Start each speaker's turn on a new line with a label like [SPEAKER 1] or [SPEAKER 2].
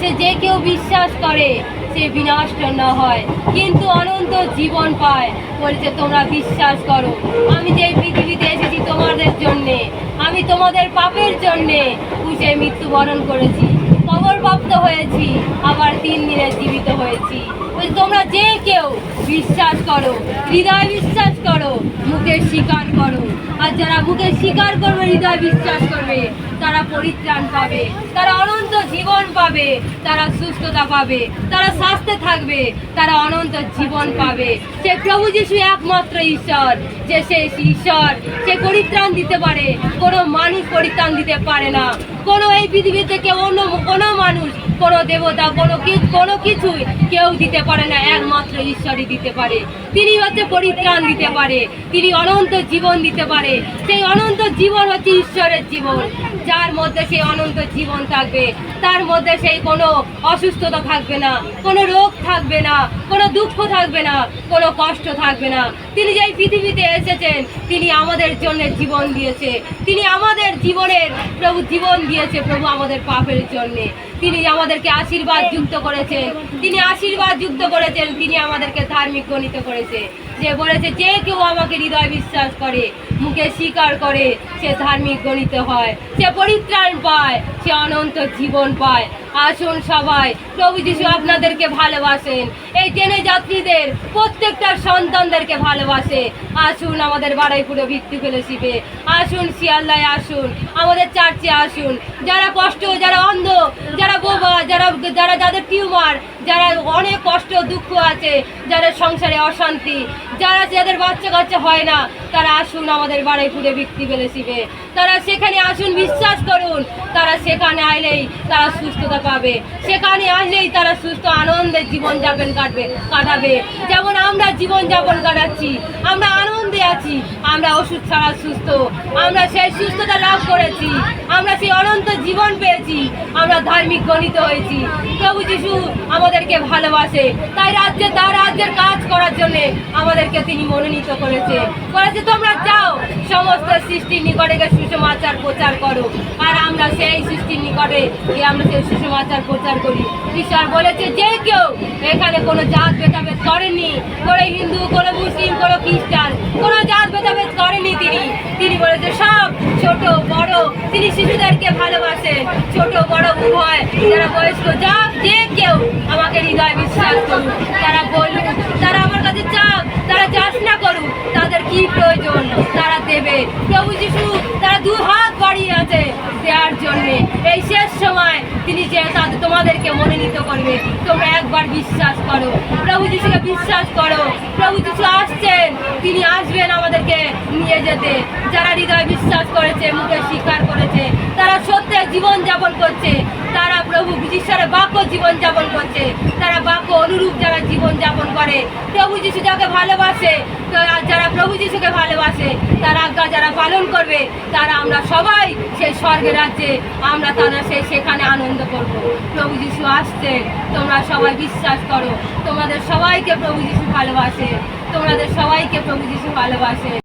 [SPEAKER 1] বলেছে যে কেউ বিশ্বাস করে সে বিনষ্ট না হয় কিন্তু অনন্ত জীবন পায়। বলেছে তোমরা বিশ্বাস করো আমি যে এই পৃথিবীতে এসেছি তোমাদের জন্যে, আমি তোমাদের পাপের জন্যে ক্রুশে মৃত্যুবরণ করেছি, কবরপ্রাপ্ত হয়েছি, আবার 3 দিনে জীবিত হয়েছি। তোমরা যে কেউ বিশ্বাস করো, হৃদয় বিশ্বাস করো, মুখে স্বীকার করো। আর যারা মুখে স্বীকার করবে, হৃদয় বিশ্বাস করবে, তারা পরিত্রাণ পাবে, তারা অনন্ত জীবন পাবে, তারা সুস্থতা পাবে, তারা স্বাস্থ্যে থাকবে, তারা অনন্ত জীবন পাবে। সে প্রভু যিশু একমাত্র ঈশ্বর, যে সেই ঈশ্বর, সে পরিত্রাণ দিতে পারে, কোনো মানুষ পরিত্রাণ দিতে পারে না। কোনো এই পৃথিবী থেকে অন্য কোনো মানুষ, কোনো দেবতা, কোনো কিছুই কেউ দিতে পারে না, একমাত্র ঈশ্বরই দিতে পারে। তিনি হচ্ছে পরিত্রাণ দিতে পারে, তিনি অনন্ত জীবন দিতে পারে। সেই অনন্ত জীবন হচ্ছে ঈশ্বরের জীবন। যার মধ্যে সেই অনন্ত জীবন থাকবে, তার মধ্যে সেই কোনো অসুস্থতা থাকবে না, কোনো রোগ থাকবে না, কোনো দুঃখ থাকবে না, কোনো কষ্ট থাকবে না। তিনি যেই পৃথিবীতে এসেছেন, তিনি আমাদের জন্য জীবন দিয়েছে, তিনি আমাদের জীবনের প্রভু জীবন দিয়েছে, প্রভু আমাদের পাপের জন্যে। তিনি আমাদেরকে আশীর্বাদ যুক্ত করেছেন, তিনি আশীর্বাদ যুক্ত করেছেন, তিনি আমাদেরকে ধার্মিক গণিত করেছে। যে বলেছে যে কেউ আমাকে হৃদয় বিশ্বাস করে, মুখে স্বীকার করে, সে ধার্মিক গণিত হয়, সে পরিত্রাণ পায়, সে অনন্ত জীবন পায়। আসুন সবাই, প্রভু যিশু আপনাদেরকে ভালোবাসেন, এই ট্রেনে যাত্রীদের প্রত্যেকটা সন্তানদেরকে ভালোবাসে। আসুন আমাদের বারুইপুরে ভিত্তি ফেলোশিপে, আসুন শিয়ালদায় আসুন, আমাদের চার্চে আসুন। যারা কষ্ট, যারা অন্ধ, যারা বোবা, যাদের টিউমার, যারা অনেক কষ্ট দুঃখ আছে, যাদের সংসারে অশান্তি, যাদের বাচ্চা কাচ্চা হয় না, তারা আসুন আমাদের বারুইপুরে ভিত্তি ফেলোশিপে। তারা সেখানে আসুন, বিশ্বাস করুন, তারা সেখানে আইলেই তারা সুস্থতা পাবে, সেখানে আসলেই তারা সুস্থ আনন্দে জীবনযাপন কাটাবে। যেমন আমরা জীবনযাপন কাটাচ্ছি, আমরা আনন্দে আছি, আমরা ওষুধ ছাড়া সুস্থ, আমরা সেই সুস্থতা লাভ করেছি, আমরা সেই অনন্ত জীবন পেয়েছি, আমরা ধার্মিক গণিত হয়েছি। প্রভু যিশু আমাদেরকে ভালোবাসে, তাই তার রাজ্যের কাজ করার জন্য আমাদেরকে তিনি মনোনীত করেছে। তোমরা যাও, সমস্ত সৃষ্টির নিকটে সুসমাচার প্রচার করো। আর আমরা সেই সৃষ্টির নিকটে আমরা সেই সুসমাচার প্রচার করি। ঈশ্বর বলেছে যে কেউ এখানে কোনো জাত ভেদাভেদ করেনি, কোনো হিন্দু, কোনো মুসলিম, কোনো খ্রিস্টান, কোনো জাত ভেদাভেদ করেনি। তিনি বলেছে সব ছোট বড়, তিনি শিশুদেরকে ভালোবাসেন, ছোট বড় উভয়, যারা বয়স্ক, যে কেউ আমাকে হৃদয় বিশ্বাস করুন, তারা বলুন, তারা আমার কাছে চাক, তারা যাচনা করুন, তাদের কি প্রয়োজন তারা দেবে। প্রভু যিশু তারা 2 হাত বাড়িয়ে আছে দেওয়ার জন্যে। এই শেষ সময় তিনি যে তোমাদেরকে মনোনীত করবে, তোমরা একবার বিশ্বাস করো, প্রভু যিশুকে বিশ্বাস করো। প্রভু যিশু আসছেন, তিনি আসবেন আমাদেরকে নিয়ে যেতে। যারা হৃদয় বিশ্বাস করেছে, মুখে স্বীকার করেছে, তারা সত্যে জীবনযাপন করছে, তারা প্রভু ঈশ্বরের বাক্য জীবনযাপন করছে, তারা বাক্য অনুরূপ যারা জীবনযাপন করে, প্রভু যিশু যাকে ভালোবাসে, যারা প্রভু যিশুকে ভালোবাসে, তার আজ্ঞা যারা পালন করবে, তারা আমরা সবাই সেই স্বর্গের রাজ্যে তারা সেখানে আনন্দ করব। প্রভু যিশু আসছে, তোমরা সবাই বিশ্বাস করো। তোমাদের সবাইকে প্রভু যিশু ভালোবাসে, তোমাদের সবাইকে প্রভু যিশু ভালোবাসে।